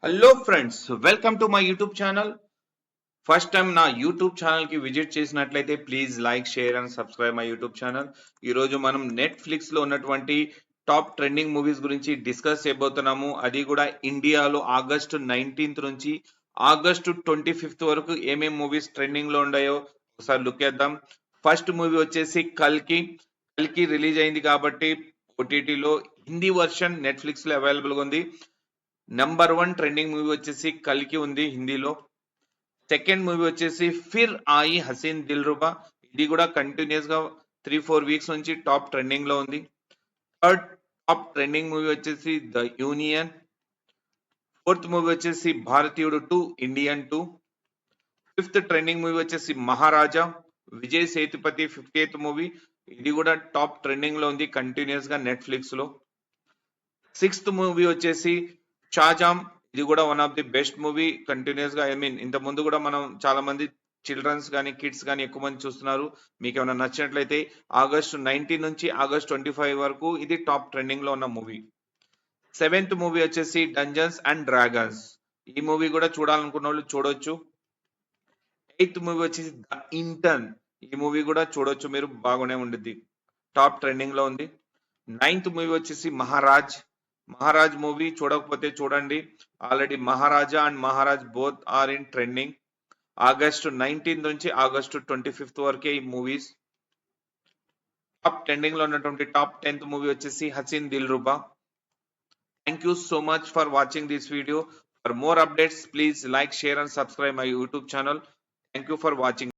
Hello friends, welcome to my YouTube channel. First time నా YouTube channel కి visit చేసినట్లయితే please like, share and subscribe my YouTube channel. ఈ రోజు మనం Netflix లో ఉన్నటువంటి టాప్ ట్రెండింగ్ మూవీస్ గురించి డిస్కస్ చేయబోతున్నాము. అది కూడా ఇండియాలో ఆగస్టు 19th నుంచి ఆగస్టు 25th వరకు ఏమేం మూవీస్ ట్రెండింగ్ లో ఉన్నాయో ఒకసారి లుక్ చేద్దాం. ఫస్ట్ మూవీ వచ్చేసి కల్కి. కల్కి రిలీజ్ అయింది కాబట్టి ఓటీటీలో హిందీ వర్షన్ నెట్ఫ్లిక్స్ లో అవైలబుల్ గా ఉంది. నంబర్ 1 ట్రెండింగ్ మూవీ వచ్చేసి కల్కి ఉంది హిందీలో. సెకండ్ మూవీ వచ్చేసి ఫిర్ ఆయి హసీన్ దిల్రుబా. ఇది కూడా కంటిన్యూస్ గా 3-4 వీక్స్ నుంచి టాప్ ట్రెండింగ్ లో ఉంది. థర్డ్ టాప్ ట్రెండింగ్ మూవీ వచ్చేసి ద యూనియన్. ఫోర్త్ మూవీ వచ్చేసి భారతీయుడు 2 ఇండియన్ 2. ఫిఫ్త్ ట్రెండింగ్ మూవీ వచ్చేసి మహారాజా. Vijay Sethupathi 58th movie. ఇది కూడా టాప్ ట్రెండింగ్ లో ఉంది కంటిన్యూస్ గా నెట్ఫ్లిక్స్ లో. సిక్స్త్ మూవీ వచ్చేసి షాజామ్. ఇది కూడా one of the best movie continuous గా. ఇంత ముందు కూడా మనం చాలా మంది చిల్డ్రన్స్ కానీ కిడ్స్ కానీ ఎక్కువ మంది చూస్తున్నారు. మీకు ఏమైనా నచ్చినట్లయితే ఆగస్టు 19 నుంచి ఆగస్ట్ 25 వరకు ఇది టాప్ ట్రెండింగ్ లో ఉన్న మూవీ. సెవెంత్ మూవీ వచ్చేసి డంజన్స్ అండ్ డ్రాగన్స్. ఈ మూవీ కూడా చూడాలనుకున్న వాళ్ళు చూడొచ్చు. ఎయిత్ మూవీ వచ్చేసి ద ఇంటర్న్. ఈ మూవీ కూడా చూడొచ్చు మీరు, బాగానే ఉండిద్ది, టాప్ ట్రెండింగ్ లో ఉంది. నైన్త్ మూవీ వచ్చేసి మహారాజ్. మహారాజ్ మూవీ చూడకపోతే చూడండి. Already Maharaja and Maharaj both are in trending. August 19 నుంచి ఆగస్టు 25 వరకే ఈ మూవీస్. టాప్ ట్రెండింగ్ లో ఉన్నటువంటి టాప్ 10th మూవీ వచ్చేసి Haseen Dil Ruba. Thank you so much for watching this video. For more updates please like, share and subscribe my YouTube channel. Thank you for watching.